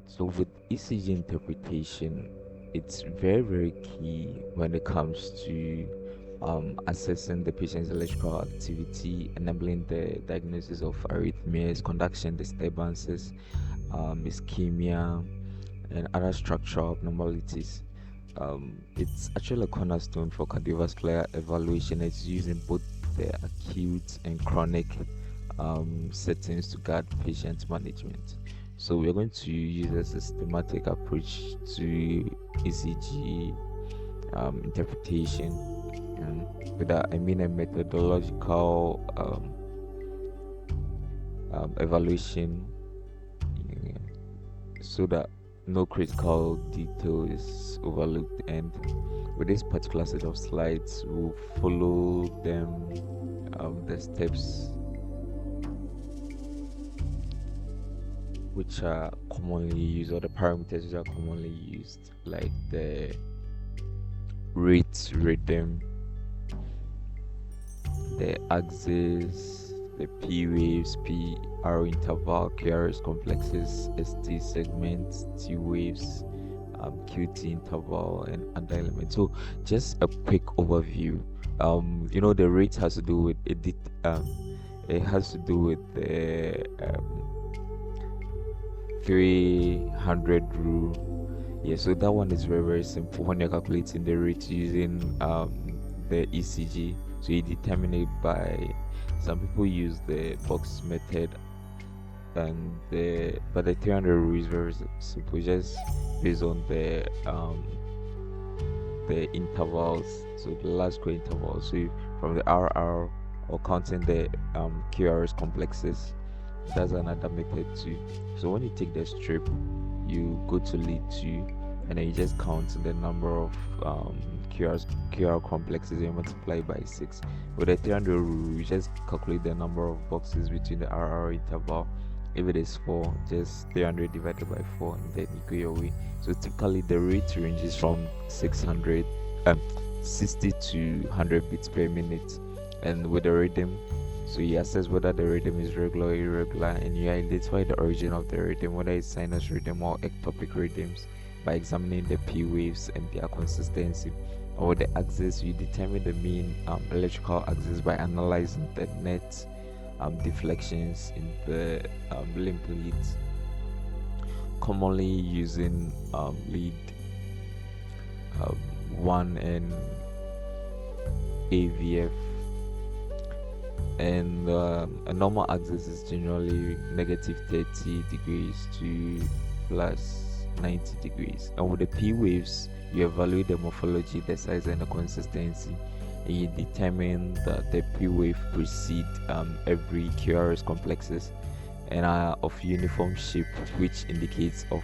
So with ECG interpretation, it's very, very key when it comes to assessing the patient's electrical activity, enabling the diagnosis of arrhythmias, conduction disturbances, ischemia, and other structural abnormalities. It's actually a cornerstone for cardiovascular evaluation. It's used in both the acute and chronic settings to guide patient management. So we're going to use a systematic approach to ECG interpretation, and with that I mean a methodological evaluation, uh, so that no critical detail is overlooked. And with this particular set of slides, we'll follow them, the steps which are commonly used, or the parameters which are commonly used, like the rate, rhythm, the axis, the P waves, PR interval, QRS complexes, ST segments, T waves, QT interval, and other elements. So, just a quick overview. The rate has to do with it has to do with the 300 rule. Yeah, so that one is very, very simple. When you're calculating the rate using the ECG, so you determine it by, some people use the box method, and the 300 rule is very simple, just based on the intervals, so the last square intervals. So from the RR, or counting the QRS complexes, that's another method too. So when you take the strip, you go to lead 2, and then you just count the number of QR complexes, and you multiply by 6. With the 300 rule, you just calculate the number of boxes between the RR interval. If it is 4, just 300 divided by 4, and then you go your way. So typically the rate ranges from 60 to 100 beats per minute. And with the rhythm, so you assess whether the rhythm is regular or irregular, and you identify the origin of the rhythm, whether it's sinus rhythm or ectopic rhythms, by examining the P waves and their consistency. Or with the axis, you determine the mean electrical axis by analyzing the net deflections in the limb leads, commonly using lead 1 and AVF. And a normal axis is generally negative 30 degrees to plus 90 degrees. And with the P waves, you evaluate the morphology, the size, and the consistency, and you determine that the P wave precede every QRS complexes and are of uniform shape, which indicates of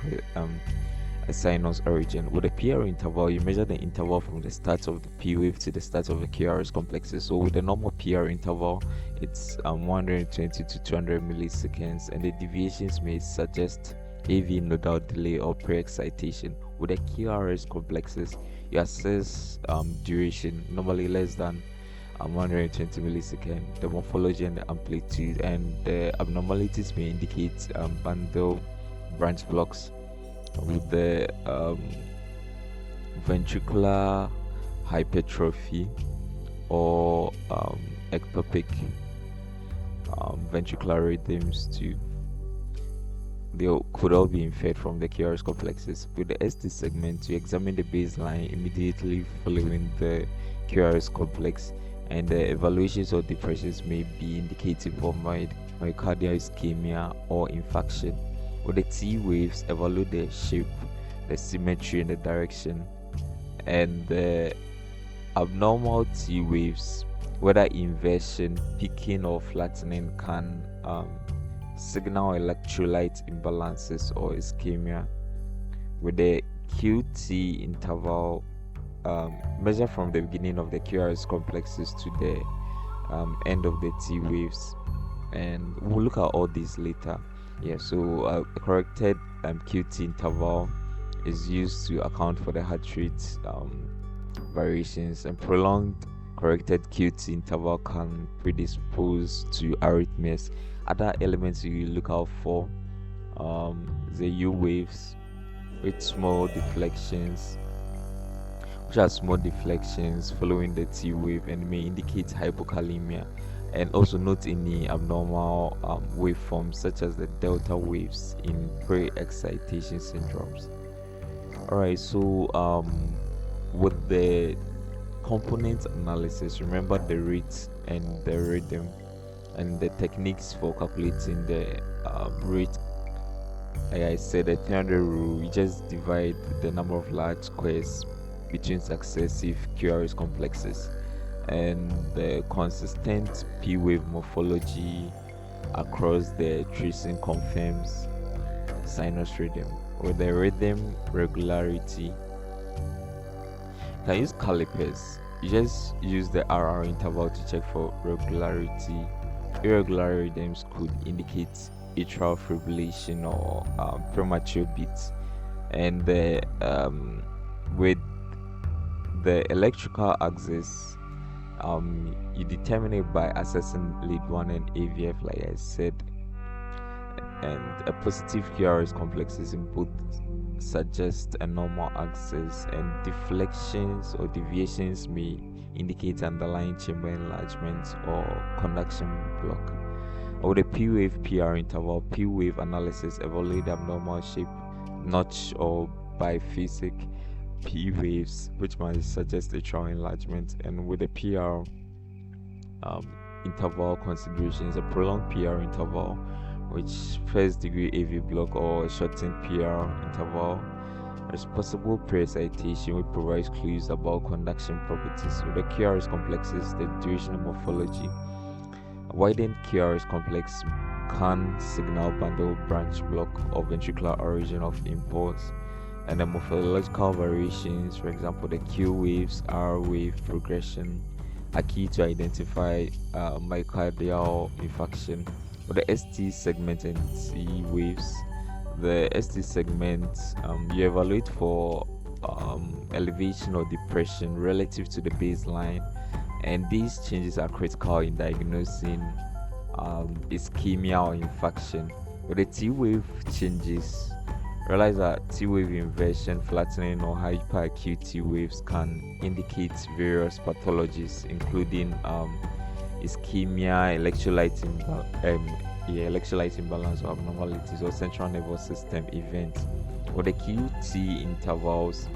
a sinus origin. With the PR interval, you measure the interval from the start of the P wave to the start of the QRS complexes. So with the normal PR interval, it's 120 to 200 milliseconds, and the deviations may suggest AV nodal delay or pre-excitation. With the QRS complexes, you assess duration, normally less than 120 milliseconds, the morphology and the amplitude, and the abnormalities may indicate bundle branch blocks with the ventricular hypertrophy or ectopic ventricular rhythms too. They could all be inferred from the QRS complexes. With the ST segment, you examine the baseline immediately following the QRS complex, and the evaluations or depressions may be indicative of myocardial ischemia or infarction. With the T waves, evaluate the shape, the symmetry, and the direction. And the abnormal T waves, whether inversion, peaking, or flattening, can signal electrolyte imbalances or ischemia. With the QT interval, measure from the beginning of the QRS complexes to the end of the T waves, and we'll look at all these later. Yeah, so a corrected QT interval is used to account for the heart rate variations, and prolonged corrected QT interval can predispose to arrhythmias. Other elements you look out for, the U waves with small deflections, which are small deflections following the T wave and may indicate hypokalemia, and also not any abnormal waveforms such as the delta waves in pre-excitation syndromes. Alright, so with the component analysis, remember the rate and the rhythm and the techniques for calculating the rate. Like I said, the 300 rule, we just divide the number of large squares between successive QRS complexes, and the consistent P wave morphology across the tracing confirms sinus rhythm. With the rhythm regularity, you can use calipers. You just use the RR interval to check for regularity. Irregular rhythms could indicate atrial fibrillation or premature beats, and with the electrical axis, you determine it by assessing lead 1 and AVF, like I said, and a positive QRS complexes in both suggest a normal axis, and deflections or deviations may indicate underlying chamber enlargement or conduction block. Or the P wave PR interval, P wave analysis evaluate abnormal shape, notch or biphasic P waves, which might suggest atrial enlargement. And with the PR interval considerations, a prolonged PR interval, which first degree AV block or a shortened PR interval, there's possible pre-excitation, which provides clues about conduction properties. With the QRS complexes, the durational morphology, a widened QRS complex can signal bundle branch block or ventricular origin of impulse, and the morphological variations, for example, the Q waves, R wave progression, are key to identify myocardial infarction. For the ST segment and T waves, the ST segment, you evaluate for elevation or depression relative to the baseline, and these changes are critical in diagnosing ischemia or infarction. With the T wave changes, realize that T wave inversion, flattening, or hyperacute T waves can indicate various pathologies, including ischemia, electrolyte imbalance or abnormalities, or central nervous system events. For the QT intervals,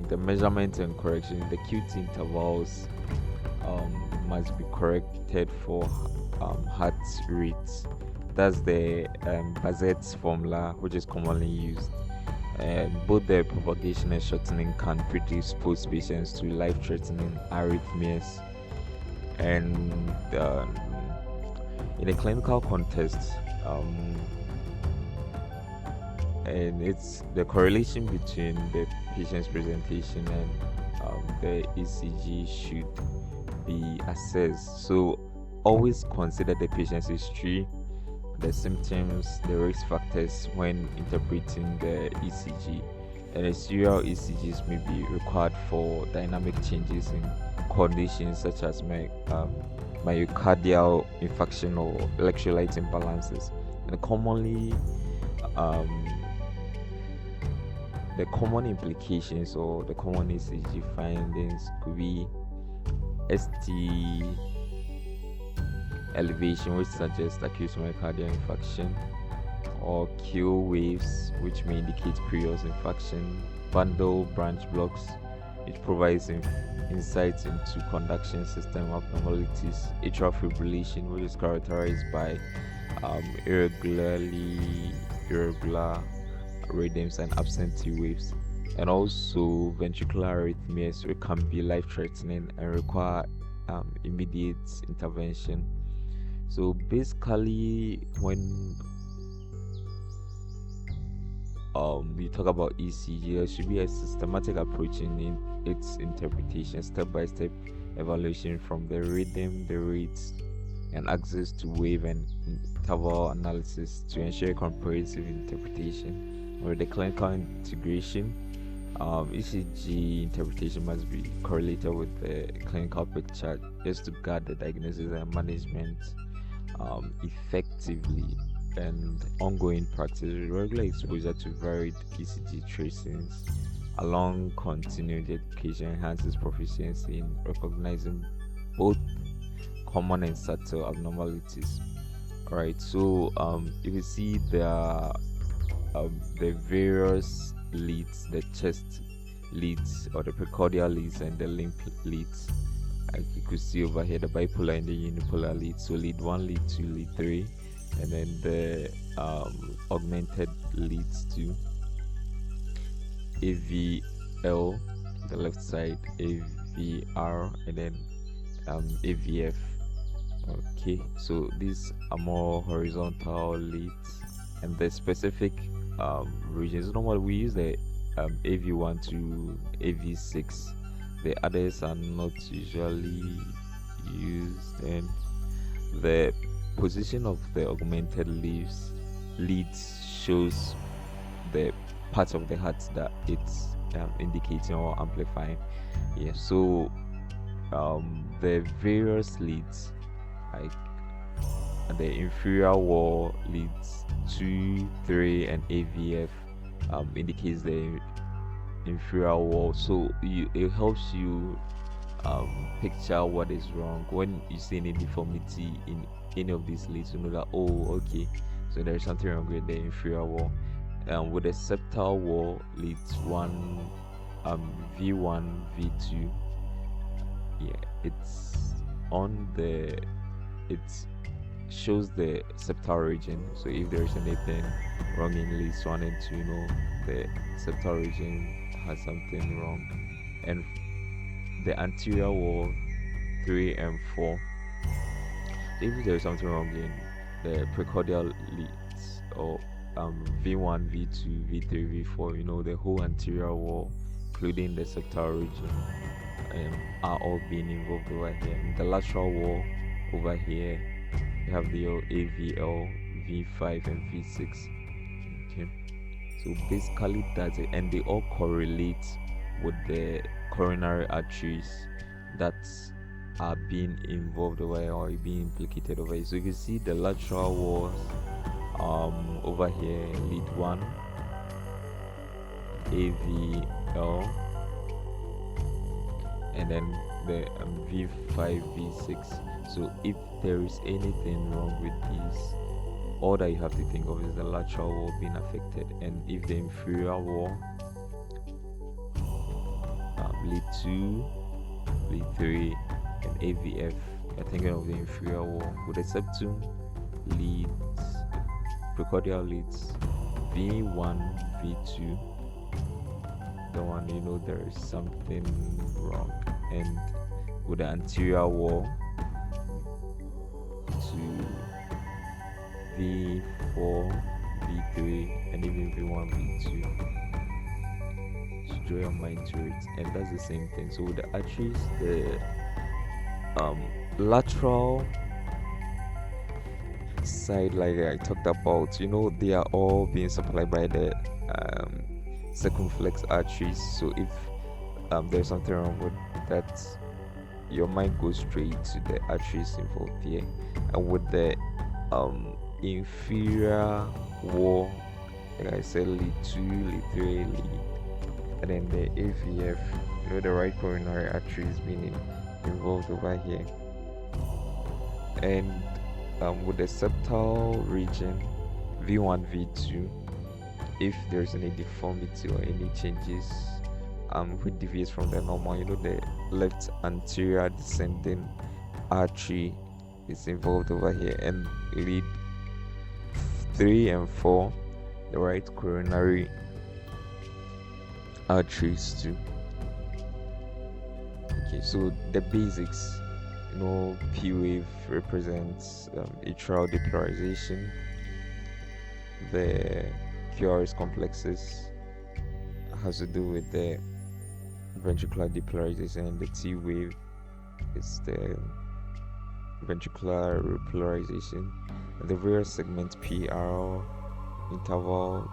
the measurement and correction, the QT intervals must be corrected for heart rate. That's the Bazet formula, which is commonly used. Both the propagation and shortening can predispose patients to life-threatening arrhythmias. And in a clinical context, and it's the correlation between the patient's presentation and the ECG should be assessed. So always consider the patient's history, the symptoms, the risk factors when interpreting the ECG, and the serial ECGs may be required for dynamic changes in conditions such as myocardial infarction or electrolyte imbalances. And commonly, the common implications or the common ECG findings could be ST elevation, which suggests acute myocardial infarction, or Q waves, which may indicate previous infarction, bundle branch blocks, which provides insights into conduction system abnormalities, atrial fibrillation, which is characterized by irregular rhythms and absent T waves, and also ventricular arrhythmias, which can be life-threatening and require immediate intervention. So basically, when we talk about ECG, there should be a systematic approach in its interpretation, step-by-step evaluation from the rhythm, the rates, and access to wave and interval analysis to ensure comprehensive interpretation. With the clinical integration, ECG interpretation must be correlated with the clinical picture, just to guide the diagnosis and management effectively. and ongoing practice, regular exposure to varied ECG tracings along continued education enhances proficiency in recognizing both common and subtle abnormalities. All right, so if you see the various leads, the chest leads or the precordial leads and the limb leads. Like you could see over here the bipolar and the unipolar leads. So lead 1, lead 2, lead 3, and then the augmented leads to AVL, the left side, AVR, and then AVF. Okay, so these are more horizontal leads, and the specific regions. Normally we use the AV1 to AV6. The others are not usually used, and the position of the augmented leads shows the part of the heart that it's indicating or amplifying. Yeah, so the various leads, like the inferior wall leads 2, 3, and AVF indicates the inferior wall. So it helps you picture what is wrong when you see any deformity in any of these leads. You know that, oh, okay, so there's something wrong with the inferior wall. With the septal wall leads 1, V1, V2. Yeah, it's on the it shows the septal region. So if there's anything wrong in leads 1 and 2, you know the septal region has something wrong. And the anterior wall 3 and 4, if there's something wrong in the precordial leads or V1, V2, V3, V4, you know the whole anterior wall, including the septal region, are all being involved over here. In the lateral wall over here, you have the AVL, V5, and V6. Okay, so basically that's it, and they all correlate with the coronary arteries that are being involved over here or being implicated over here. So you can see the lateral walls over here, lead 1, AVL, and then the V5, V6. So if there is anything wrong with these, all that you have to think of is the lateral wall being affected. And if the inferior wall, lead 2, lead 3, and AVF, you're thinking of the inferior wall. With the septum leads, precordial leads V1, V2, the one, you know there is something wrong. And with the anterior wall to V4, V3, and even V1, V2, to draw your mind to it. And that's the same thing. So with the arteries, the lateral side, like I talked about, you know, they are all being supplied by the circumflex arteries. So if there's something wrong with that, your mind goes straight to the arteries involved here. And with the inferior wall, like I said, lead 2, lead 3, lead, and then the AVF, you know, the right coronary arteries being involved over here. And with the septal region, V1, V2, if there's any deformity or any changes which deviates from the normal, you know, the left anterior descending artery is involved over here. And lead 3 and 4, the right coronary arteries too. Okay, so the basics, you know, P wave represents atrial depolarization. The QRS complexes has to do with the ventricular depolarization, and the T wave is the ventricular repolarization. And the various segments, PR interval,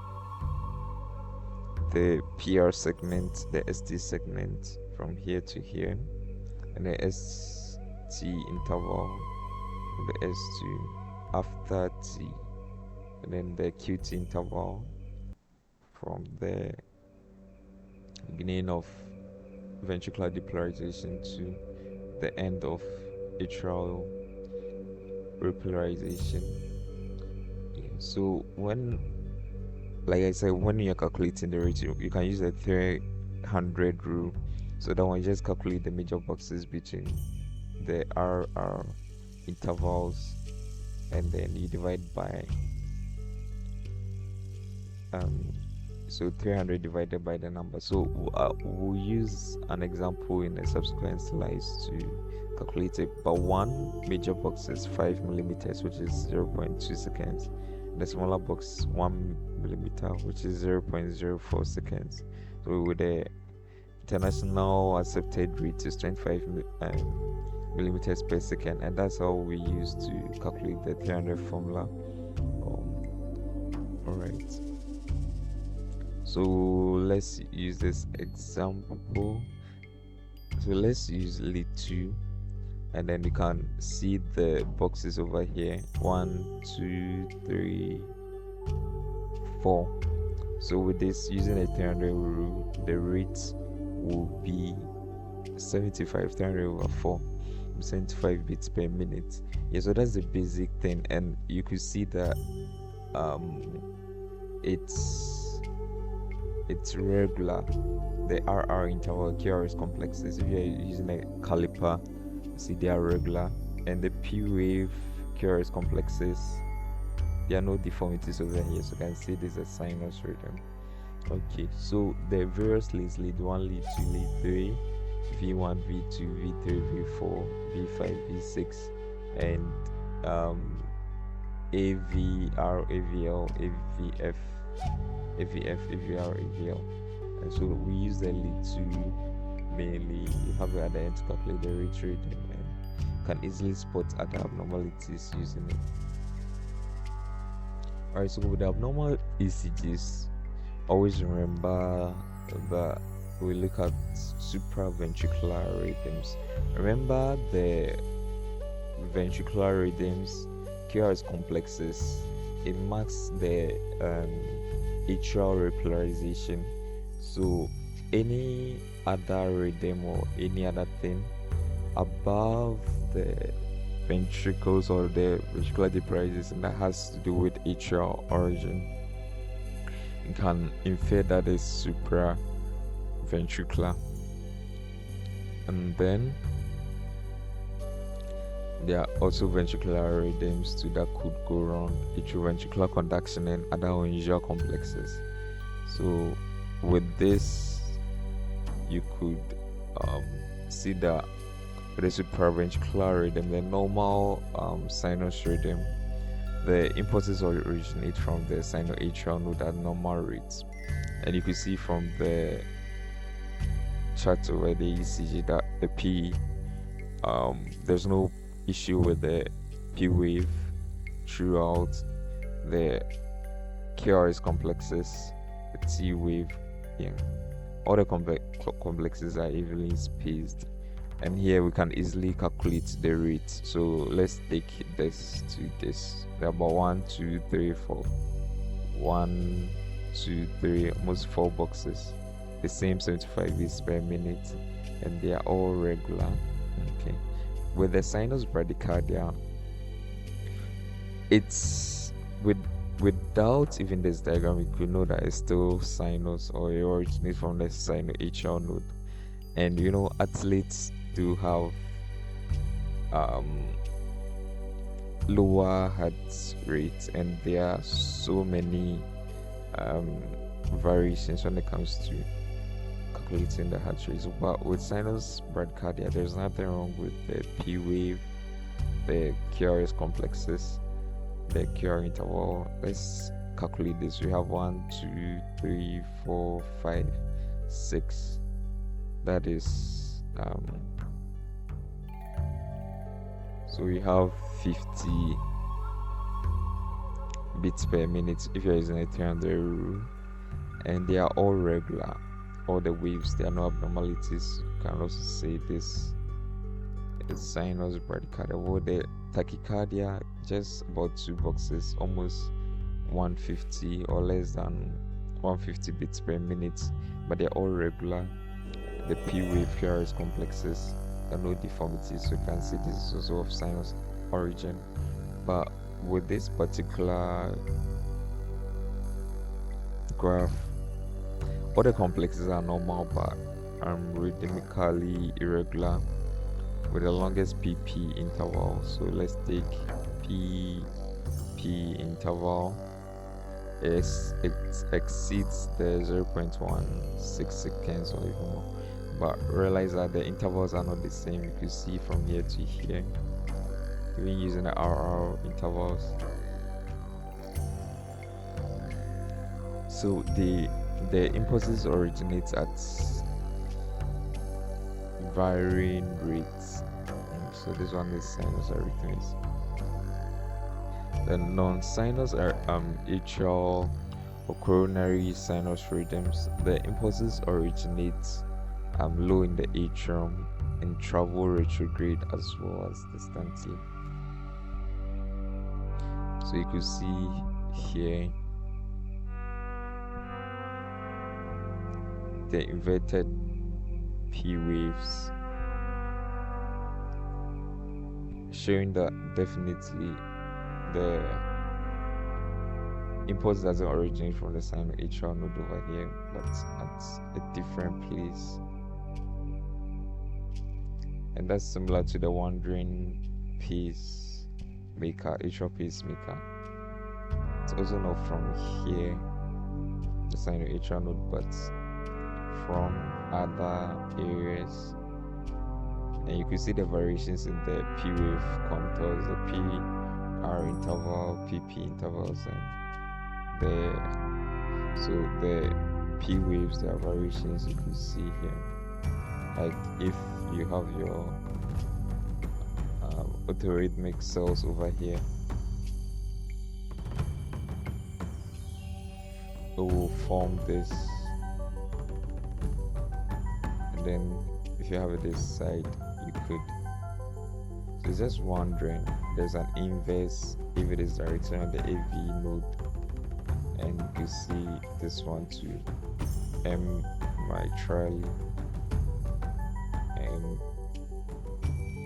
the PR segment, the ST segment from here to here, and the ST interval, the S2 after T, and then the QT interval from the beginning of ventricular depolarization to the end of atrial repolarization. So when, like I said, when you're calculating the rate, you can use the 300 rule. So that one, just calculate the major boxes between the RR intervals, and then you divide by so 300 divided by the number. So we'll use an example in the subsequent slides to calculate it. But one major box is 5 millimeters, which is 0.2 seconds. The smaller box 1 millimeter, which is 0.04 seconds. So with the international accepted rate is 25 millimeters per second, and that's how we use to calculate the 300 formula. All right. So let's use this example. So let's use lead 2, and then you can see the boxes over here: 1, 2, 3, 4. So with this, using a 300 rule, the rate will be 75, 300 over 4, 75 beats per minute. Yeah, so that's the basic thing, and you could see that it's regular. The RR interval QRS complexes, if you're using a caliper, see they are regular, and the P wave QRS complexes, there are no deformities over here, so you can see this as sinus rhythm. Okay, so the various leads: lead 1, lead 2, lead 3, V1, V2, V3, V4, V5, V6, and AVR, AVL, AVF, AVF, AVR, AVL. And so we use the lead 2 mainly. You have it at the end to calculate the rate rhythm, and can easily spot other abnormalities using it. Alright, so with the abnormal ECGs, always remember that we look at supraventricular rhythms. Remember the ventricular rhythms, QRS complexes, it marks the atrial repolarization. So any other rhythm or any other thing above the ventricles or the ventricular depolarization that has to do with atrial origin, you can infer that is supraventricular. And then there are also ventricular rhythms too that could go wrong: atrioventricular conduction and other unusual complexes. So with this, you could see that with the supraventricular rhythm, the normal sinus rhythm, the impulses originate from the sinoatrial node at normal rates, and you can see from the chart over the ECG that the P, there's no issue with the P wave throughout the QRS complexes, the T wave, all the complexes are evenly spaced, and here we can easily calculate the rate. So let's take this to this. There are about 1, 2, 3, 4, 1, 2, 3, almost 4 boxes, the same 75 beats per minute, and they are all regular. Okay, with the sinus bradycardia, it's without even this diagram, we could know that it's still sinus, or it originates from the sinoatrial node. And athletes do have lower heart rate, and there are so many variations when it comes to calculating the heart rate. But with sinus bradycardia, there's nothing wrong with the P wave, the QRS complexes, the QR interval. Let's calculate this. We have 1, 2, 3, 4, 5, 6. That is so we have 50 beats per minute if you're using a 300 rule, and they are all regular. All the waves, there are no abnormalities. You can also say this is sinus bradycardia. Well, the tachycardia, just about 2 boxes, almost 150 or less than 150 beats per minute, but they're all regular. The P wave QRS complexes, there are no deformities, so you can see this is also of sinus origin. But with this particular graph, all the complexes are normal but rhythmically irregular with the longest PP interval. So let's take PP interval. It exceeds the 0.16 seconds or even more. But realize that the intervals are not the same. You can see from here to here, even using the RR intervals. So the impulses originate at varying rates. So this one is sinus arrhythmias. The non-sinus are atrial or coronary sinus rhythms. The impulses originate low in the atrium and travel retrograde as well as distantly. So you could see here the inverted P waves, showing that definitely the impulse doesn't originate from the sinoatrial node over here, but at a different place. And that's similar to the wandering pacemaker, atrial pacemaker. It's also not from here, the sinoatrial node, but from other areas. And you can see the variations in the P wave contours, the PR interval, PP intervals, and the P waves, there are variations you can see here. Like if you have your autorhythmic cells over here, it will form this, and then if you have it this side, you could. So it's just wondering, there's an inverse if it is directly on the AV node, and you see this one too, M mitrally, and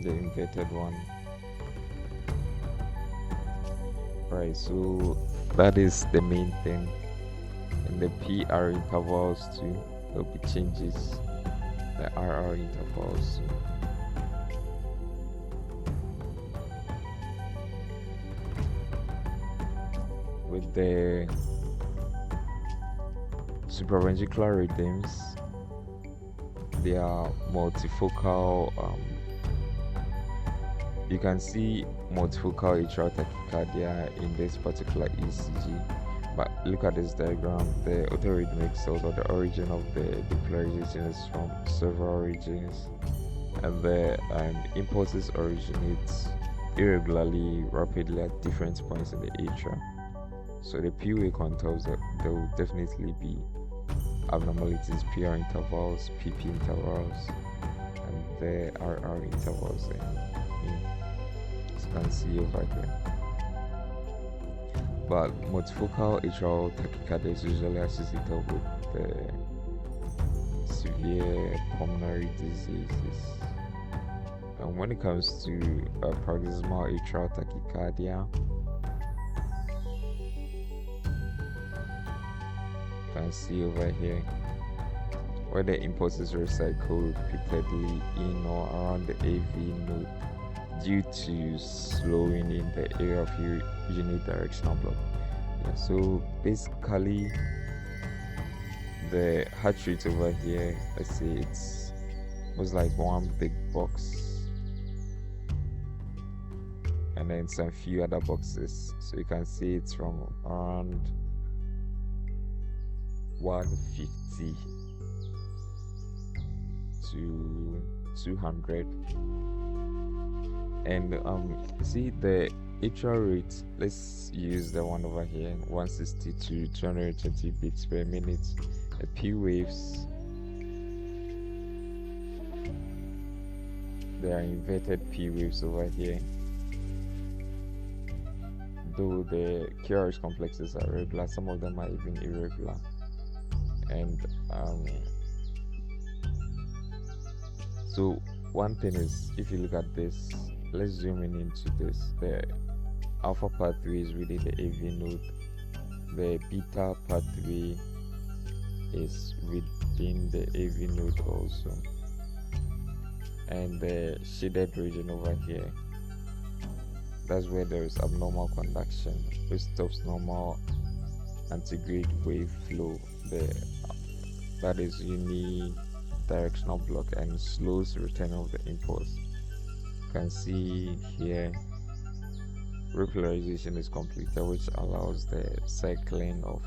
the inverted one. Right, so that is the main thing. And the PR intervals too, there'll be changes. The RR intervals too. With the supraventricular rhythms, they are multifocal. You can see multifocal atrial tachycardia in this particular ECG. But look at this diagram. The autorhythmic cells, or the origin of the depolarization, is from several regions, and the impulses originate irregularly, rapidly at different points in the atrium. So the P wave contours, there will definitely be abnormalities, PR intervals, PP intervals, and the RR intervals. As you can see over here. But multifocal atrial tachycardia is usually associated with the severe pulmonary diseases. And when it comes to paroxysmal atrial tachycardia, you can see over here where the impulses recycle repeatedly in or around the AV node due to slowing in the area of unidirectional block. Yeah, so basically the heart rate over here, let's say it was like one big box and then some few other boxes. So you can see it's from around 150 to 200. And see the atrial rate, let's use the one over here, 160 to 220 beats per minute. The P waves, there are inverted P waves over here. though the QRS complexes are regular, some of them are even irregular. And so one thing is, if you look at this, let's zoom in into this. The alpha pathway is within the AV node. The beta pathway is within the AV node also. And the shaded region over here, that's where there is abnormal conduction, which stops normal antigrade wave flow. That is unidirectional block and slows return of the impulse. You can see here repolarization is completed, which allows the cycling of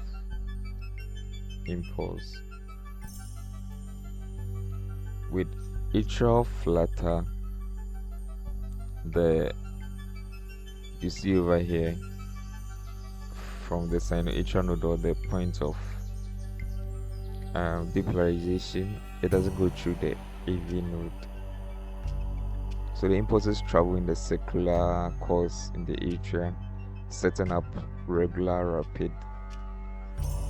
impulse. With atrial flutter, you see over here from the sinoatrial node, or the point of depolarization, it doesn't go through the AV node. So the impulses travel in the circular course in the atria, setting up regular rapid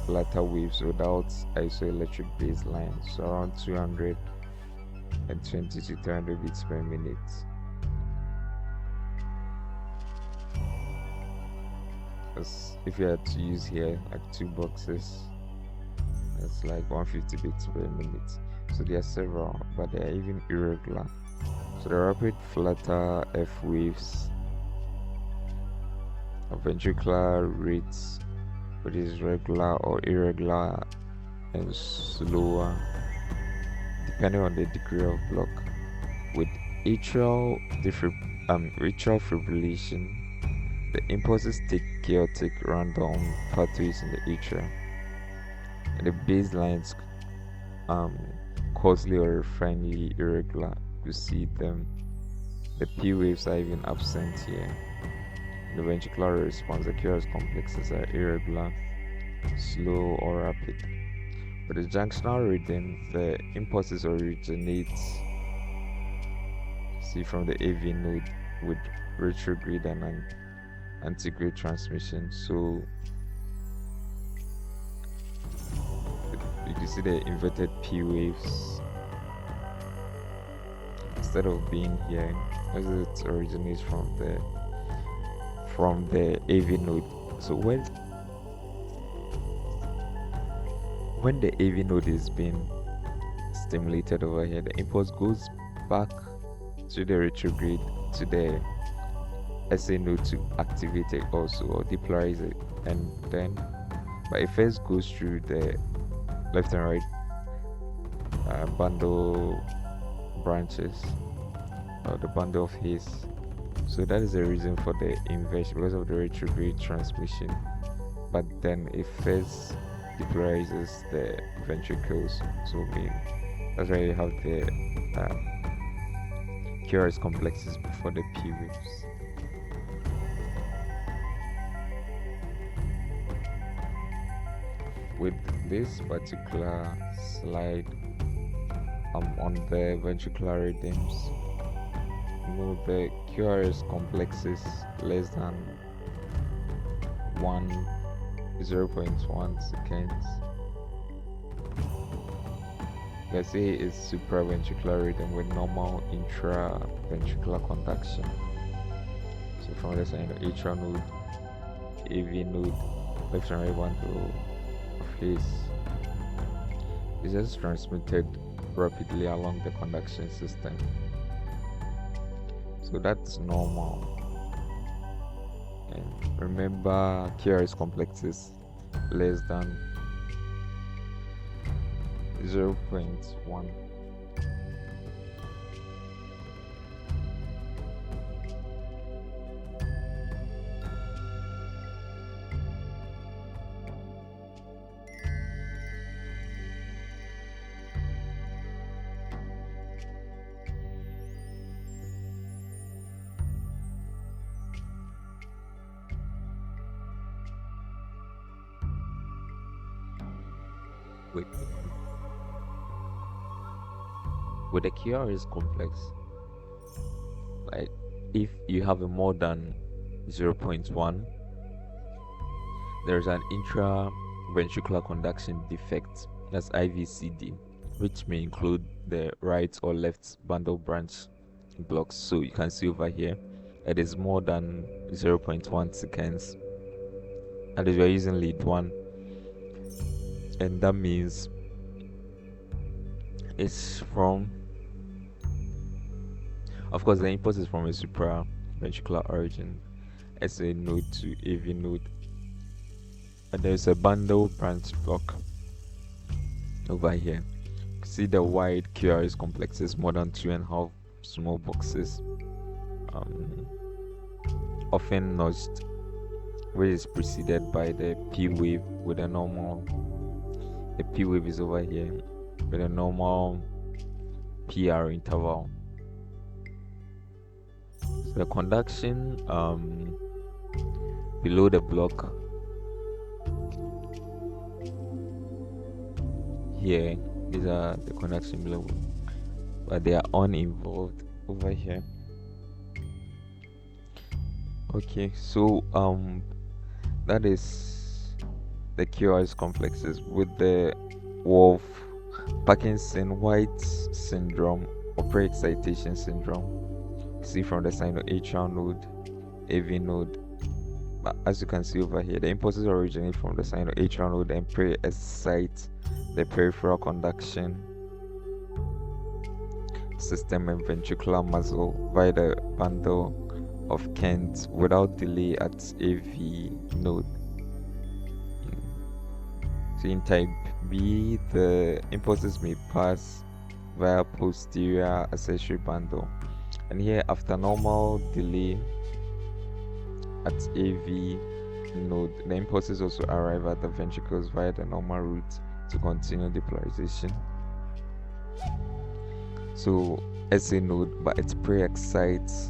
flutter waves without isoelectric baseline, so around 220 to 300 beats per minute. As if you had to use here like 2 boxes, it's like 150 beats per minute. So there are several, but they are even irregular. So the rapid flutter F waves of ventricular rates, which is regular or irregular and slower depending on the degree of block. With atrial fibrillation, the impulses take chaotic random pathways in the atria, and the baselines causally or refinedly irregular. You see them. The P waves are even absent here. The ventricular response, the QRS complexes are irregular, slow or rapid. But the junctional rhythm, the impulses originate, see, from the AV node with retrograde and antigrade transmission. So you can see the inverted P waves. Instead of being here, as it originates from the AV node. So when the AV node is being stimulated over here, the impulse goes back to the retrograde, to the SA node, to activate it also or depolarize it, and then but it first goes through the left and right bundle branches, or the bundle of his. So that is the reason for the inversion, because of the retrograde transmission. But then it first depolarizes the ventricles. So that's why you have the QRS complexes before the P waves. With this particular slide, on the ventricular rhythms, the QRS complexes less than 0.1 seconds. Let's say it's supraventricular rhythm with normal intraventricular conduction. So from the side, atrial node, AV node, left and right bundle of his is just transmitted rapidly along the conduction system. So that's normal. And remember, QRS complexes less than 0.1. With the QRS complex, like if you have a more than 0.1, there's an intraventricular conduction defect, that's IVCD, which may include the right or left bundle branch blocks. So you can see over here it is more than 0.1 seconds, and we are using lead 1, and that means it's from, of course, the impulse is from a supraventricular origin, SA node to AV node, and there's a bundle branch block over here. See the wide QRS complexes, more than 2.5 small boxes, often notched, which is preceded by the P wave with a normal. The P wave is over here with a normal PR interval. So the conduction below the block here, these are the conduction below, but they are uninvolved over here. Okay, so that is the QRS complexes with the Wolf Parkinson-White syndrome or pre-excitation syndrome. See from the sinoatrial node, AV node. But as you can see over here, the impulses originate from the sinoatrial node and pre-excite the peripheral conduction system and ventricular muscle via the bundle of Kent without delay at AV node. So in type B, the impulses may pass via posterior accessory bundle, and here after normal delay at AV node, the impulses also arrive at the ventricles via the normal route to continue depolarization. So SA node, but it pre-excites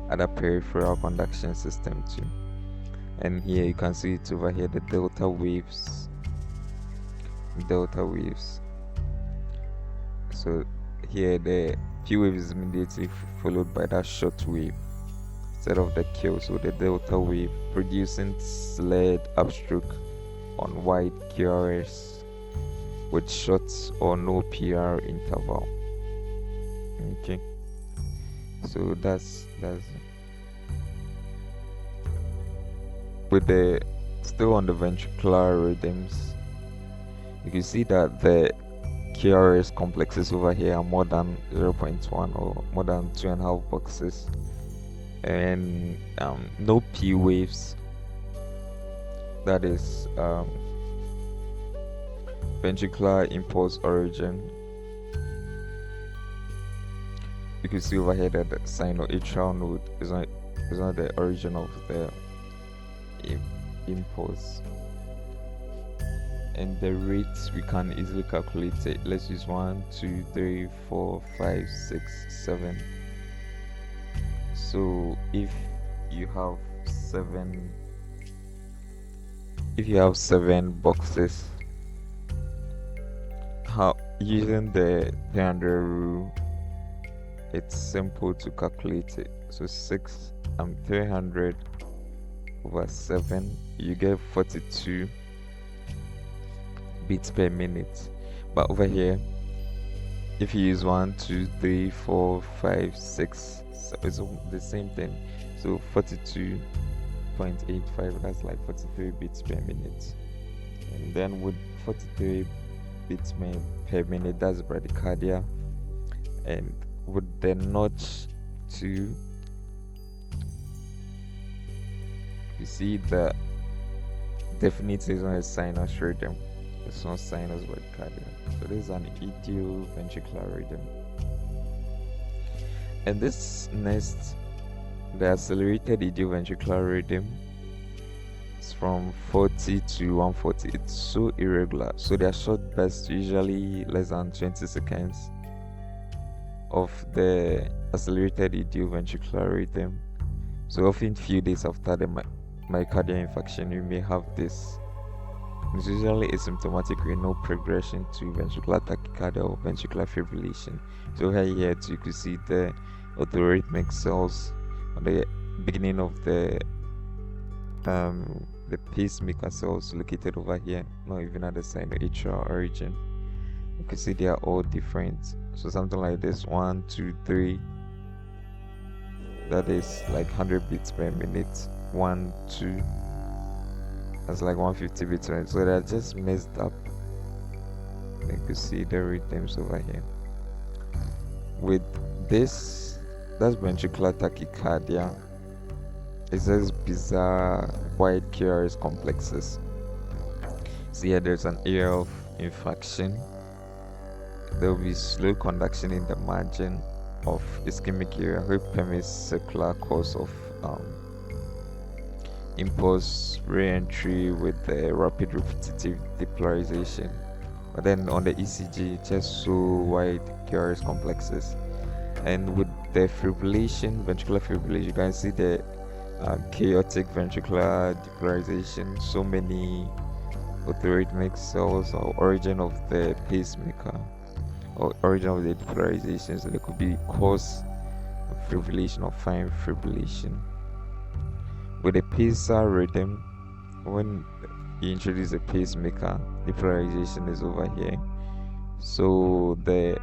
at a peripheral conduction system too. And here you can see it over here, the delta waves. So here the P wave is immediately followed by that short wave instead of the Q. So the delta wave producing sled upstroke on wide QRS with short or no PR interval. Okay, so that's with the still on the ventricular rhythms. You can see that the QRS complexes over here are more than 0.1 or more than 2.5 boxes, and no P waves, that is ventricular impulse origin. You can see over here that the sinoatrial node is not the origin of the impulse, and the rates we can easily calculate it. Let's use 1, 2, 3, 4, 5, 6, 7. So if you have 7 boxes, how using the 300 rule, it's simple to calculate it. So 300 over 7, you get 42 beats per minute. But over here, if you use 1, 2, 3, 4, 5, 6, so it's the same thing. So 42.85, that's like 43 beats per minute. And then with 43 beats per minute, that's bradycardia. And with the notch 2, you see the definitely is not a sinus rhythm, it's not sinus bradycardia. So this is an idioventricular rhythm. And this next, the accelerated idioventricular rhythm, is from 40 to 140. It's so irregular, so they are short bursts, usually less than 20 seconds of the accelerated idioventricular rhythm. So often few days after the myocardial infarction, you may have this. It's usually asymptomatic with no progression to ventricular tachycardia or ventricular fibrillation. So here too, you can see the autorhythmic cells on the beginning of the the pacemaker cells located over here, not even at the sinoatrial origin. You can see they are all different. So something like this, 1, 2, 3, that is like 100 beats per minute. 1, 2, that's like 150 beats per minute. So they're just messed up. You can see the rhythms over here. With this, that's ventricular tachycardia. It's just bizarre wide QRS complexes. So here there's an area of infarction. There will be slow conduction in the margin of ischemic area which permits circular course of impulse re-entry with the rapid repetitive depolarization. But then on the ECG, just so wide QRS complexes. And with the fibrillation, ventricular fibrillation, you can see the chaotic ventricular depolarization, so many orthorhythmic cells or origin of the pacemaker or origin of the depolarization. So there could be cause of fibrillation or fine fibrillation. With a pacer rhythm, when you introduce a pacemaker, depolarization is over here. So the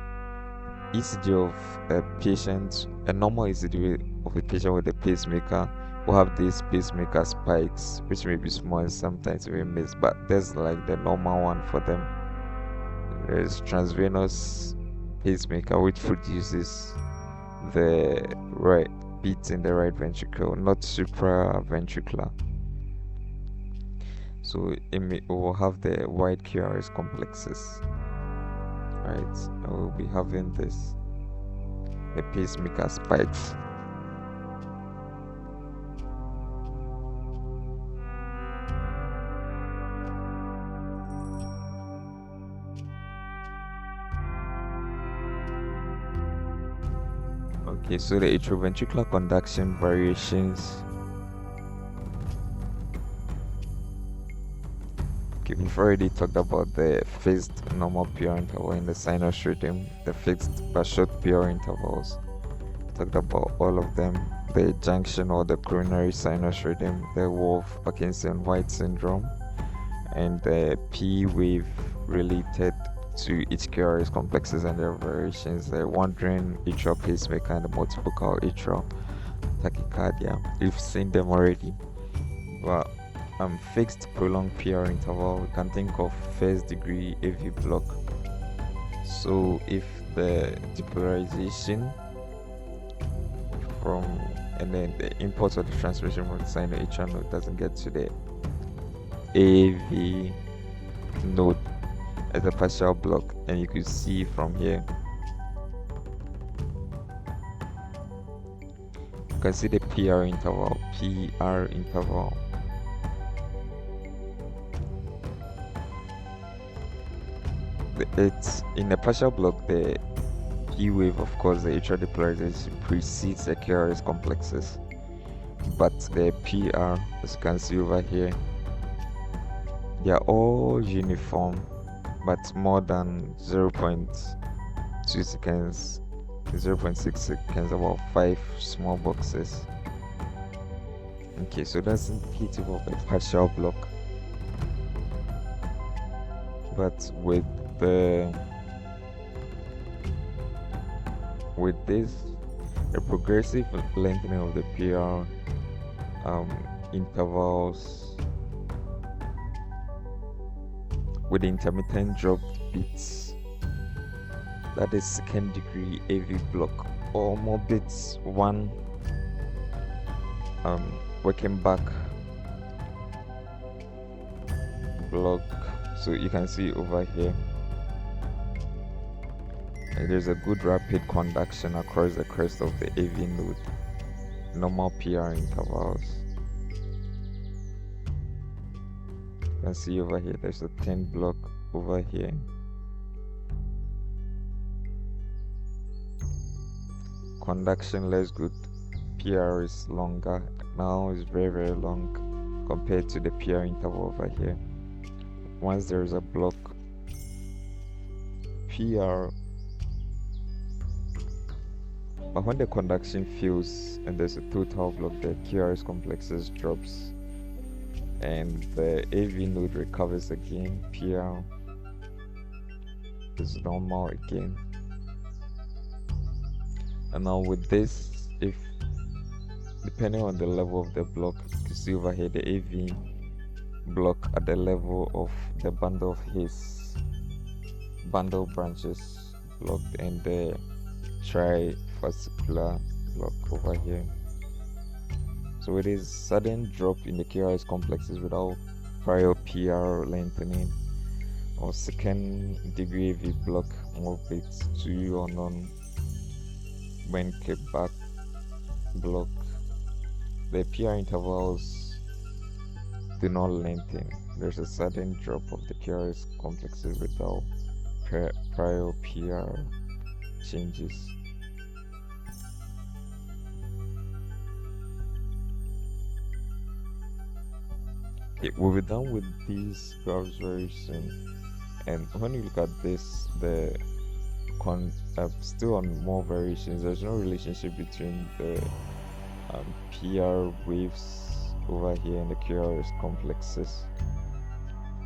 ECG of a patient, a normal ECG of a patient with a pacemaker will have these pacemaker spikes, which may be small and sometimes we miss, but there's like the normal one for them. There's transvenous pacemaker, which produces the right beats in the right ventricle, not supraventricular. So it will have the wide QRS complexes. Right, I will be having this, the pacemaker spikes. Okay, so the atrioventricular conduction variations. Okay, we've already talked about the fixed normal PR interval in the sinus rhythm, the fixed but short PR intervals. Talked about all of them. The junction or the coronary sinus rhythm, the Wolff-Parkinson-White syndrome, and the P wave related to each QRS complexes and their variations, the wandering atrial pacemaker and the multifocal atrial tachycardia. You've seen them already. But fixed prolonged PR interval, we can think of first degree AV block. So if the depolarization from and then the impulse or the transmission from the sinoatrial node doesn't get to the AV node as a partial block, and you could see from here, you can see the PR interval. It's in a partial block, the P wave, of course, the atrial depolarization precedes the QRS complexes, but the PR, as you can see over here, they are all uniform, but more than 0.2 seconds, 0.6 seconds, about 5 small boxes. Okay, so that's indicative of a partial block. But with this, the progressive lengthening of the PR intervals with intermittent dropped beats, that is second degree AV block, or more beats, one working back block. So you can see over here, there's a good rapid conduction across the crest of the AV node, normal PR intervals. You can see over here, there's a 10 block over here. Conduction less good, PR is longer. Now it's very, very long compared to the PR interval over here. Once there is a block, PR, but when the conduction fails and there's a total block, the QRS complexes drops. and the AV node recovers again. PL is normal again. And now with this, if depending on the level of the block, you can see over here the AV block at the level of the bundle of his bundle branches blocked, and the trifascicular block over here. So it is sudden drop in the KRS complexes without prior PR lengthening, or second degree AV block more bits to or non when kept back block. The PR intervals do not lengthen. There's a sudden drop of the KRS complexes without prior PR changes. Okay, we'll be done with these graphs very soon. And when you look at this, the still on more variations, there's no relationship between the PR waves over here and the KRS complexes.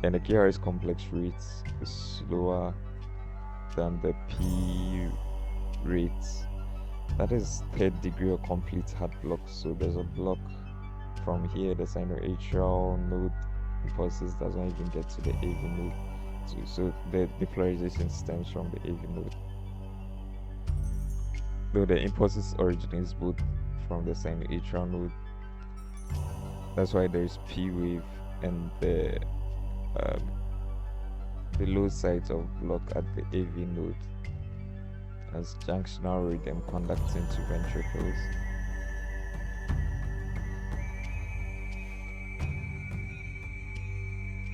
And the KRS complex rates is slower than the P rates. That is third degree or complete hard block. So there's a block from here, the sinoatrial node impulses does not even get to the AV node. So the depolarization stems from the AV node. Though the impulses originates both from the sinoatrial node. That's why there is P wave, and the low side of block at the AV node as junctional rhythm conducting to ventricles.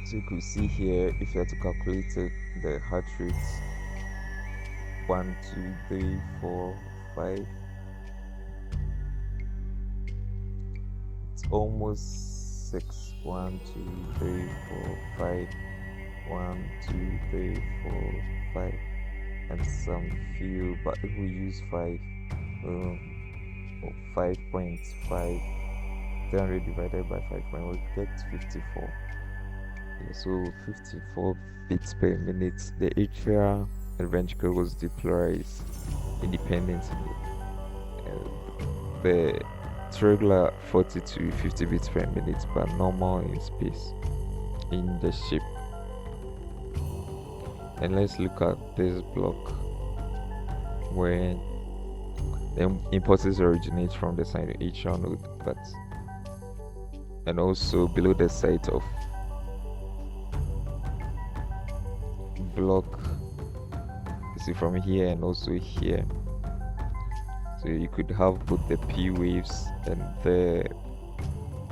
So you could see here, if you had to calculate it, the heart rates 1, 2, 3, 4, 5. It's almost 6. 1, 2, 3, 4, 5. 1, 2, 3, 4, 5. And some few, but if we use 5, 5.5, 300 divided by 5, we'll get 54. So 54 beats per minute. The atria and ventricle was depolarized independently. The regular 40 to 50 beats per minute, but normal in space in the shape. And let's look at this block where the impulses originate from the sinoatrial node, and also below the site of block, you see from here and also here. So you could have both the P waves and the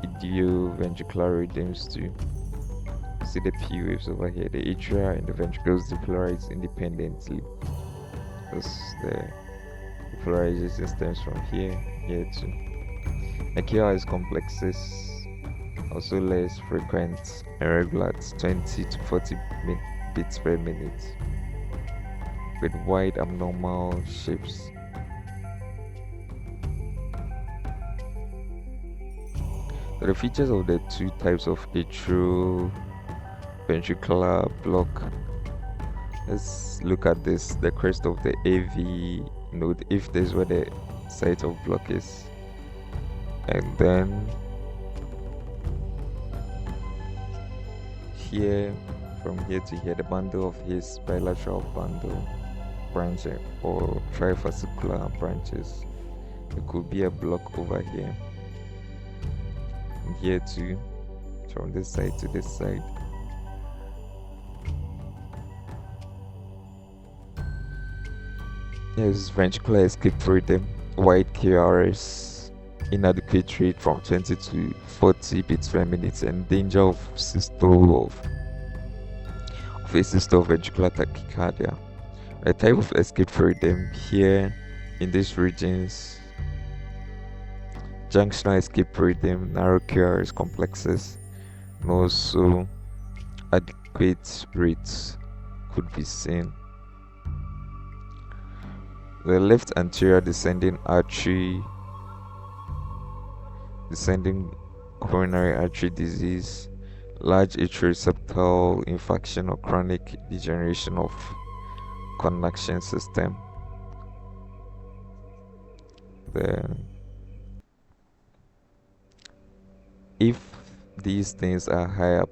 idioventricular rhythms too. See the P waves over here, the atria and the ventricles depolarize independently, because the depolarization stems from here too. The KRS complexes also less frequent and regular at 20 to 40 beats per minute with wide abnormal shapes. So the features of the two types of atrioventricular block. Let's look at this, the crest of the AV node, if this is where the site of block is, and then here, from here to here, the bundle of his bilateral bundle branch or trifascicular branches. It could be a block over here, and here too, from this side to this side. Yes, ventricular escape rhythm, wide KRS, inadequate rate from 20 to 40 beats per minute, and danger of systole of a systole of ventricular tachycardia. A type of escape rhythm here in these regions: junctional escape rhythm, narrow KRS complexes, and also adequate rates could be seen. The left anterior descending coronary artery disease large atrioceptal infarction or chronic degeneration of conduction system. If these things are high up,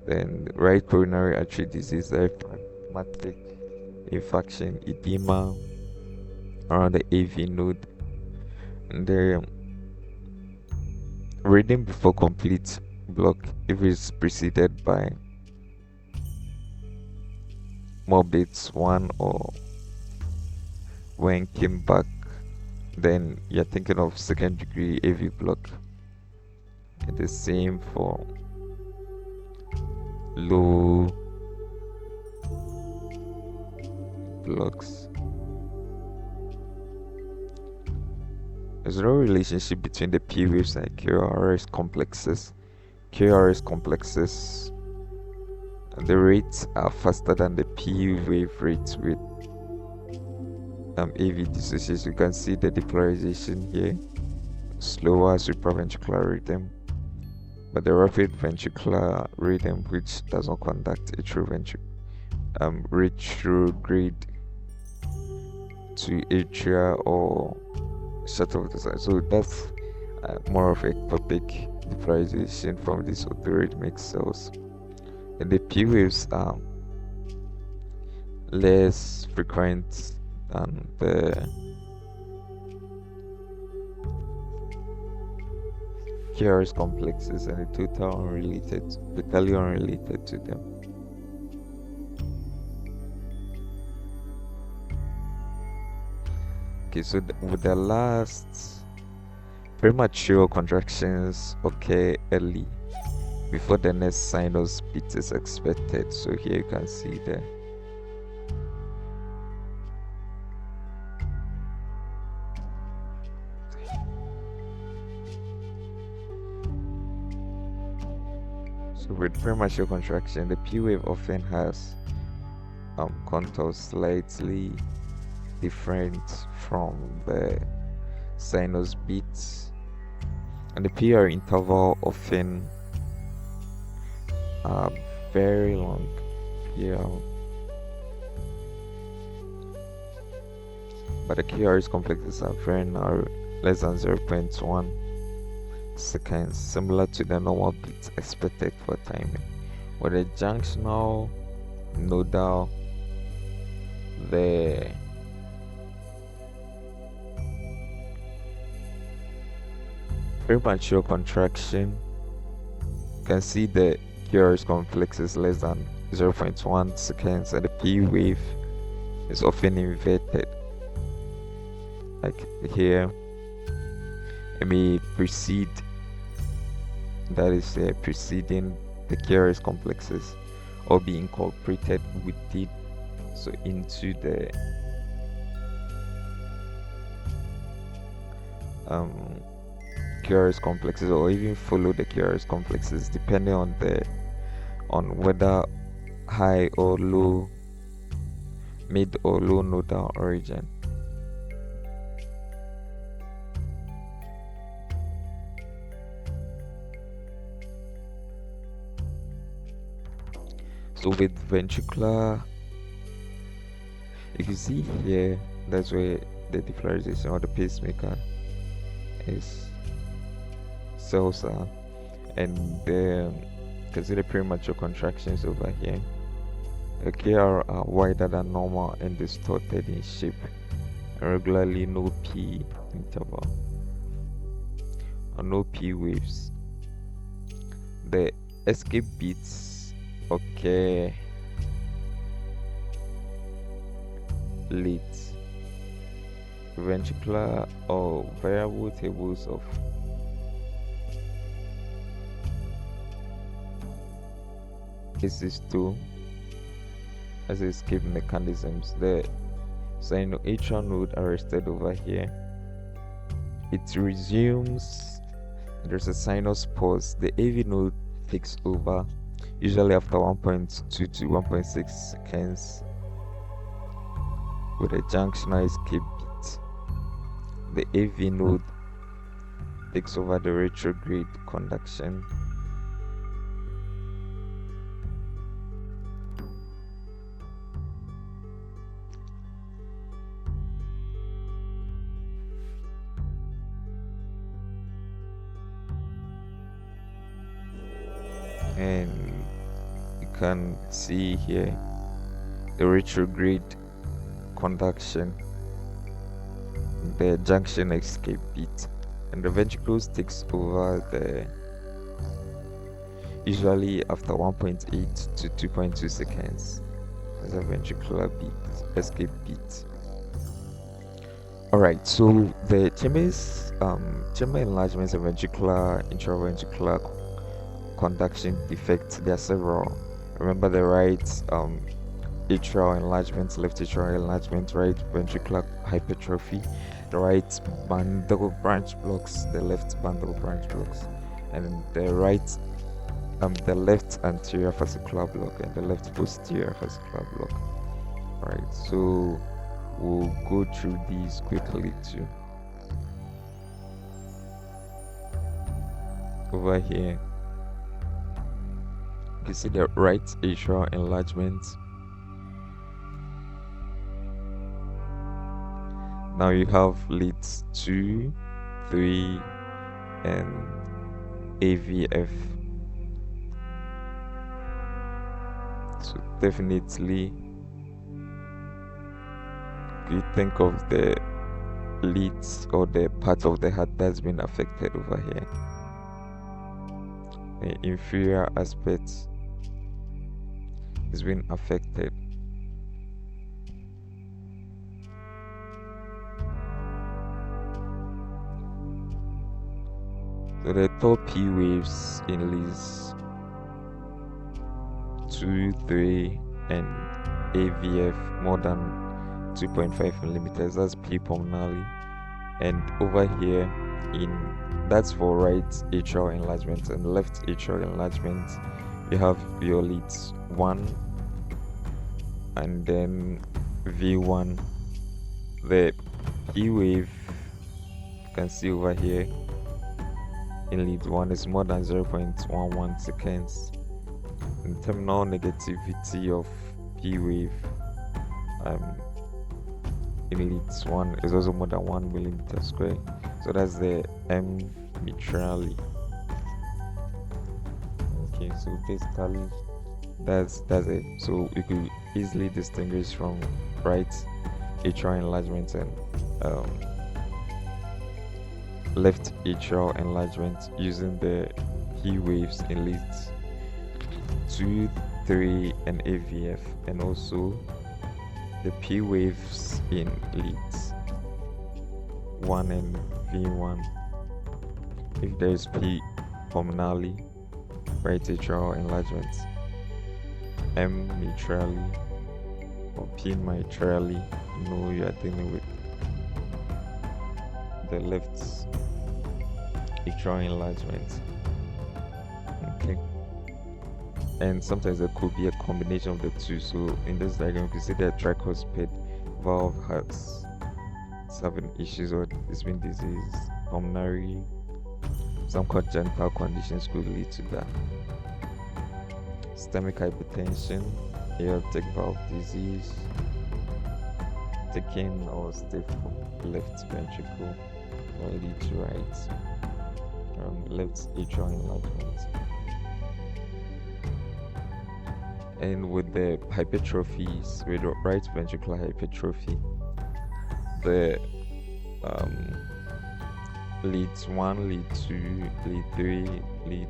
then right coronary artery disease, diaphragmatic infarction, edema around the AV node, and the reading before complete block if it's preceded by Morbitz 1 or when came back, then you're thinking of second degree AV block. And the same for low blocks. There's no relationship between the P waves and QRS complexes. QRS complexes, the rates are faster than the P wave rates with AV dissociation. You can see the depolarization here, slower supraventricular rhythm, but the rapid ventricular rhythm, which does not conduct retrograde to atria or shut off the side. So that's more of a ectopic depolarization from these orthorhythmic cells. And the P waves are less frequent than the QRS complexes, and the totally unrelated to them. Okay, so with the last, premature contractions occur early before the next sinus beat is expected. So here you can see the with premature contraction, the P wave often has contours slightly different from the sinus beats, and the PR interval often very long. But the QRS complexes are very narrow, less than 0.1 seconds, similar to the normal beats expected for timing. With the junctional nodal, the premature contraction, you can see the QRS complex is less than 0.1 seconds, and the P wave is often inverted. Like here, it may precede, that is preceding the QRS complexes, or be incorporated with it, so into the QRS complexes, or even follow the QRS complexes, depending on whether high or low, mid or low nodal origin. So with ventricular, if you see here, that's where the depolarization or the pacemaker is, cells are, and the consider premature contractions over here. The KR are wider than normal and distorted in shape, and regularly no P interval or no P waves. The escape beats occur late. Ventricular or variable tables of ACE2 as escape mechanisms. The sinoatrial node arrested over here. It resumes. There's a sinus pause. The AV node takes over, usually after 1.2 to 1.6 seconds, with a junctional escape beat. The AV node takes over the retrograde conduction and you can see here the retrograde conduction, the junction escape beat, and the ventricles takes over the usually after 1.8 to 2.2 seconds as a ventricular beat, escape beat. Alright, so the chamber enlargements and ventricular intraventricular conduction defects, there are several. Remember the right atrial enlargement, left atrial enlargement, right ventricular hypertrophy, the right bundle branch blocks, the left bundle branch blocks, and the left anterior fascicular block and the left posterior fascicular block. Alright, so we'll go through these quickly too. Over here, you can see the right atrial enlargement. Now you have leads 2, 3, and AVF. So definitely you think of the leads or the part of the heart that's been affected over here. The inferior aspect is being affected. So the top P waves in leads 2, 3, and AVF more than 2.5 millimeters. That's P pulmonale, and over here that's for right atrial enlargement, and left atrial enlargement you have your leads 1 and then V1. The P wave you can see over here in lead 1 is more than 0.11 seconds. And terminal negativity of P wave in leads 1 is also more than 1 millimeter square. So that's the M mitrale. Okay, so basically that's it. So you could easily distinguish from right atrial enlargement and left atrial enlargement using the P waves in leads 2, 3, and AVF, and also the P waves in leads 1 and V1. If there is P pulmonale, right atrial enlargement, M mitrale, or P mitrale, you know you are dealing with the left atrial enlargement. Okay, and sometimes there could be a combination of the two. So in this diagram you can see that tricuspid valve has having issues or it's been disease, pulmonary, some congenital conditions could lead to that. Systemic hypertension, aortic valve disease, thickened or stiff left ventricle will lead to right left atrial enlargement. And with the hypertrophies, with the right ventricular hypertrophy, the leads 1, lead 2, lead 3, lead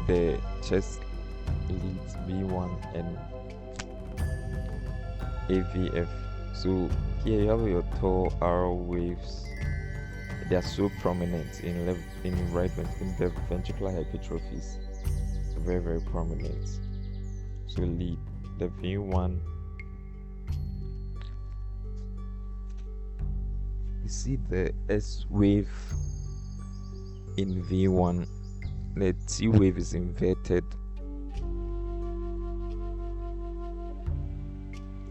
the chest leads V1 and AVF. So here you have your tau R waves. They are so prominent in right in the ventricular hypertrophies. Very, very prominent. So lead the V1. You see the S wave in V1. The T wave is inverted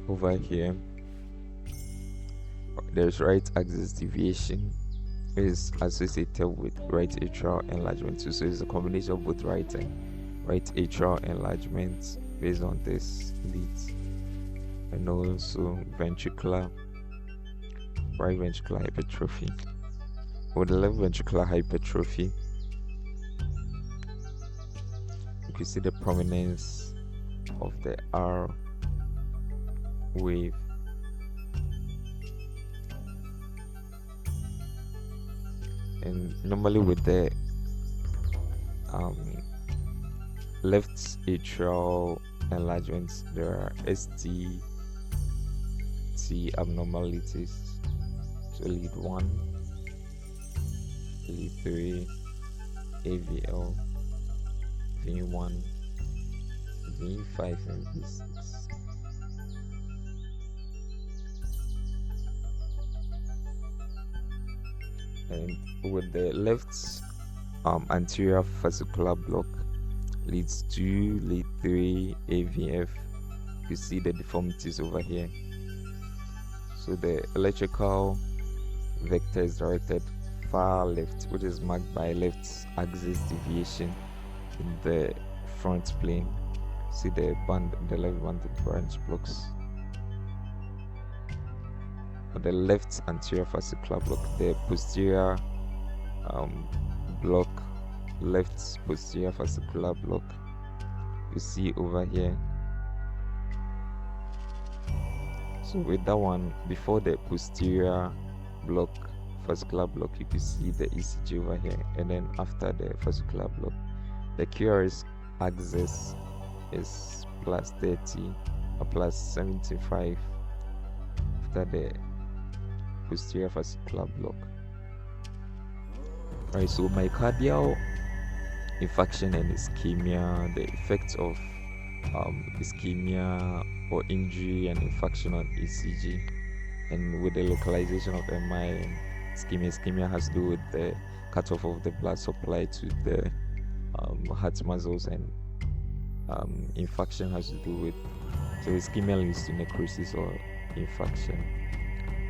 over here. There's right axis deviation is associated with right atrial enlargement too. So it's a combination of both right atrial enlargement based on this leads, and also right ventricular hypertrophy. With the left ventricular hypertrophy, you see the prominence of the R wave. And normally with the left atrial enlargements, there are ST abnormalities. So lead 1, lead 3, AVL, V1, V5, and V6. And with the left anterior fascicular block, leads 2, lead 3, AVF, you see the deformities over here. So the electrical vector is directed far left, which is marked by left axis deviation in the front plane. See the left banded branch blocks. For the left anterior fascicular block, the posterior block, left posterior fascicular block, you see over here. So with that one, before the posterior block, fascicular block, you can see the ECG over here, and then after the fascicular block, the QRS axis is plus 30 or plus 75 after the posterior fascicular block. Right, so myocardial infarction and ischemia, the effects of ischemia or injury and infarction on ECG, and with the localization of MI and ischemia has to do with the cutoff of the blood supply to the heart muscles, and infarction has to do with, so ischemia leads to necrosis or infarction.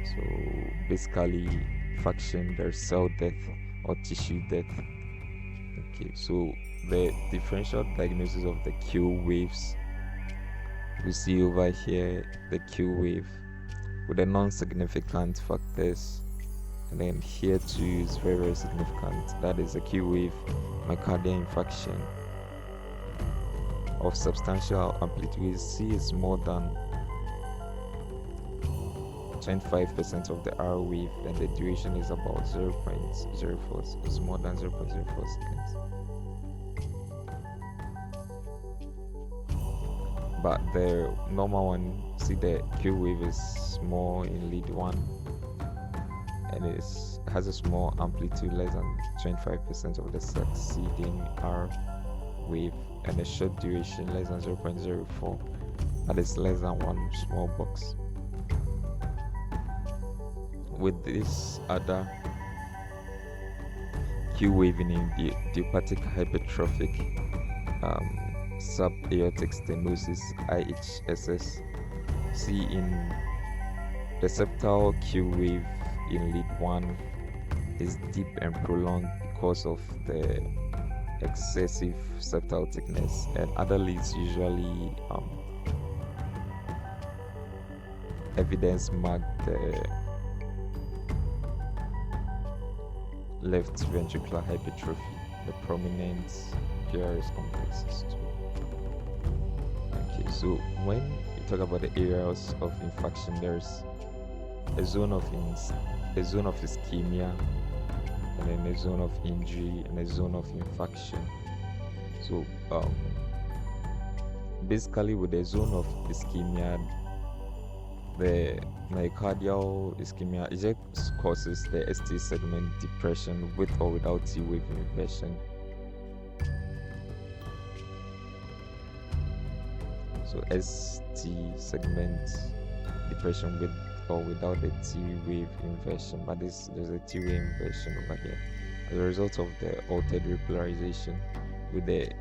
So basically, infarction, there's cell death or tissue death. Okay, so the differential diagnosis of the Q waves, we see over here the Q wave with the non-significant factors, and then here too is very, very significant. That is a Q wave myocardial infarction of substantial amplitude. We see is more than 25% of the R wave, and the duration is about 0.04. It's more than 0.04 seconds. But the normal one, see the Q wave is small in lead 1, and it has a small amplitude, less than 25% of the succeeding R wave, and a short duration, less than 0.04. That is less than one small box. With this other Q waving in the idiopathic hypertrophic subaortic stenosis, IHSS, see in the septal Q wave in lead 1 is deep and prolonged because of the excessive septal thickness, and other leads usually evidence mark the left ventricular hypertrophy, the prominent PRS complexes too. Okay, so when you talk about the areas of infarction, there's a zone of ischemia, and then a zone of injury, and a zone of infarction. So basically with the zone of ischemia, the myocardial ischemia, it just causes the ST segment depression with or without T wave inversion. So ST segment depression with or without the T wave inversion, but there's a T wave inversion over here as a result of the altered repolarization. With the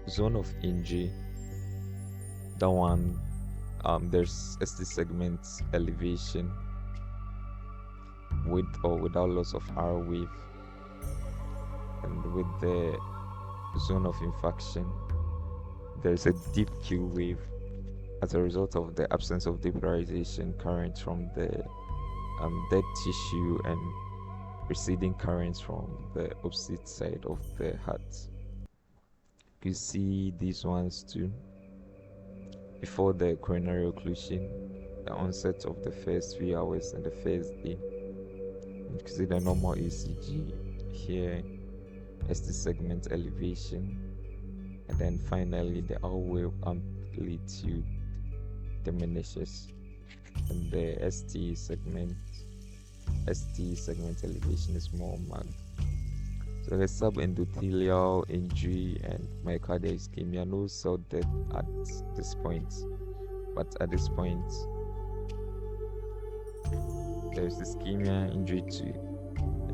zone of injury, that one, there's ST segment elevation with or without loss of R wave, and with the zone of infarction, there's a deep Q wave as a result of the absence of depolarization current from the dead tissue and receding currents from the opposite side of the heart. You see these ones too. Before the coronary occlusion, the onset of the first 3 hours and the first day. You can see the normal ECG here, ST segment elevation, and then finally the airway amplitude diminishes, and the ST segment elevation is more marked. So the subendothelial injury and myocardial ischemia, no cell death at this point, but at this point there's ischemia injury to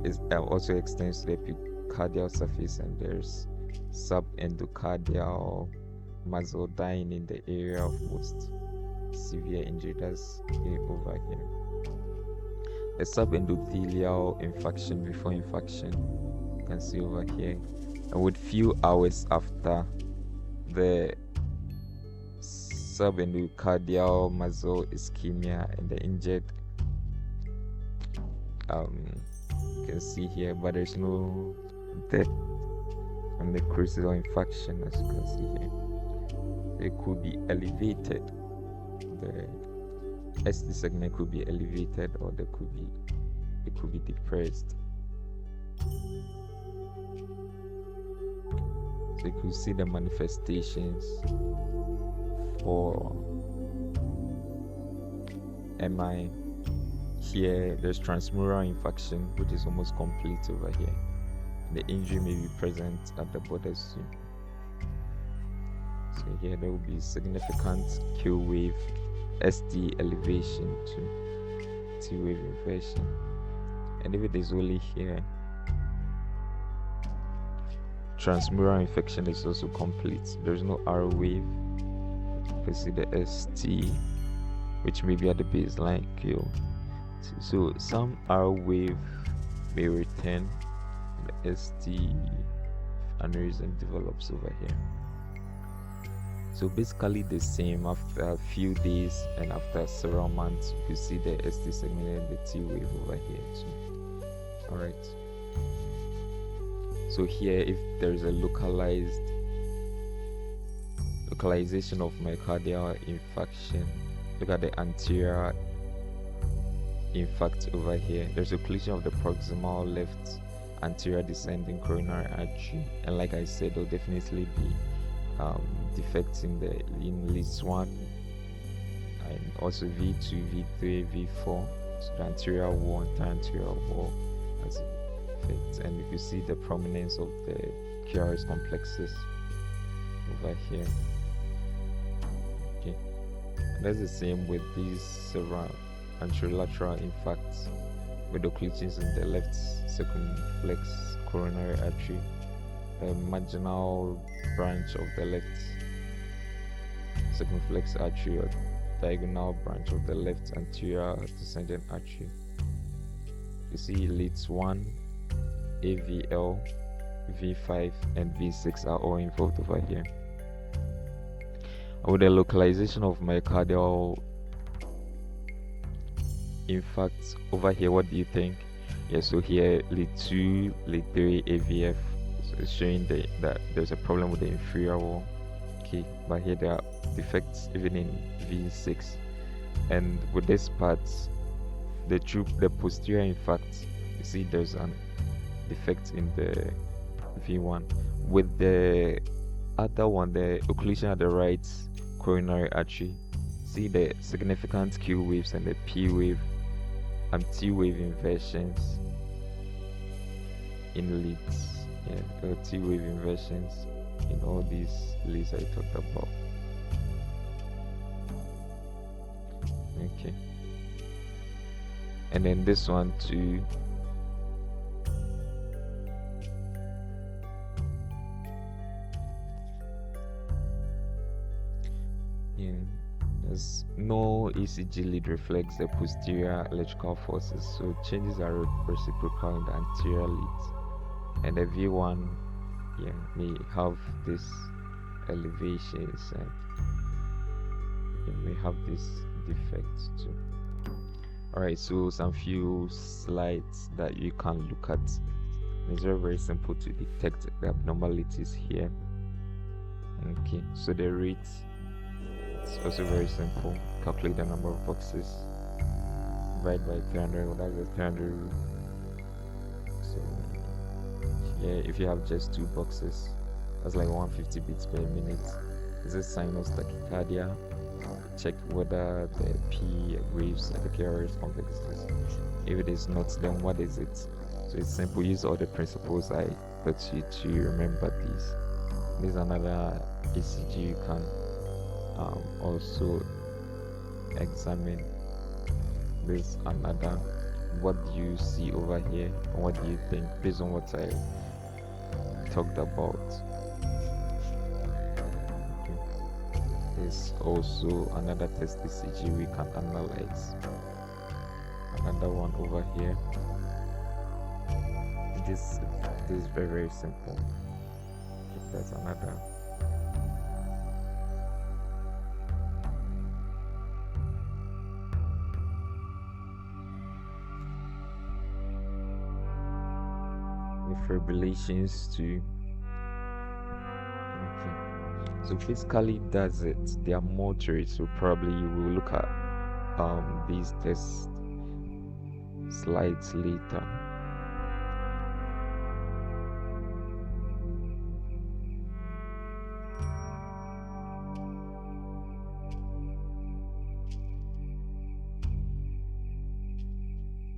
is also extends to the epicardial surface, and there's subendocardial muscle dying in the area of most severe injury. That's over here. The subendothelial infarction before infarction, you can see over here, and with few hours after the subendocardial muscle ischemia and the injured, you can see here, but there's no death from the crucial infarction, as you can see here. It could be elevated, the ST segment could be elevated, or it could be depressed. So you could see the manifestations for MI. Here there's transmural infarction, which is almost complete over here. The injury may be present at the borders too. So here there will be significant Q wave, ST elevation to T wave inversion, and if it is only here, transmural infection is also complete. There's no R wave. You see the ST, which may be at the baseline Q. So some R wave may return, the ST aneurysm develops over here. So basically the same after a few days and after several months. You see the ST segment and the T wave over here too. Alright. So here, if there is a localization of myocardial infarction, look at the anterior infarct over here. There's occlusion of the proximal left anterior descending coronary artery, and like I said, there'll definitely be defects in leads 1 and also V2, V3, V4. So the anterior wall and anterior wall has effects, and you can see the prominence of the QRS complexes over here. Okay, and that's the same with these several anterolateral infarcts with occlusions in the left circumflex coronary artery, the marginal branch of the left circumflex artery, or diagonal branch of the left anterior descending artery. You see leads 1, AVL, V5 and V6 are all involved over here. With the localization of myocardial infarcts over here, what do you think? Yeah, so here lead 2, lead 3, AVF, so it's showing that there's a problem with the inferior wall. Okay, but here there are defects even in V6, and with this part, the posterior infarct, you see there's an defect in the V1. With the other one, the occlusion at the right coronary artery, see the significant Q waves and the P wave and T wave inversions in leads. Yeah, the T wave inversions in all these leads I talked about. Okay, and then this one too. There's no ECG lead reflects the posterior electrical forces, so changes are reciprocal in the anterior leads, and the V1 may have this elevations, and it may have this defect too. Alright, so some few slides that you can look at. It's very simple to detect the abnormalities here. Okay, so the rate is also very simple. Calculate the number of boxes, divide by 300. Well, that's the 300 rule. So yeah, if you have just 2 boxes, that's like 150 beats per minute. Is it sinus tachycardia? Check whether the P waves and the KRS complexes. If it is not, then what is it? So it's simple. Use all the principles I taught you to remember these. There's another ECG you can also examine. There's another. What do you see over here? And what do you think based on what I talked about? Okay. There's also another test ECG we can analyze. Another one over here. This is very, very simple. There's another. Fibrillations too. Okay. So physically that's it. There are more to it. So probably you will look at these tests slides later.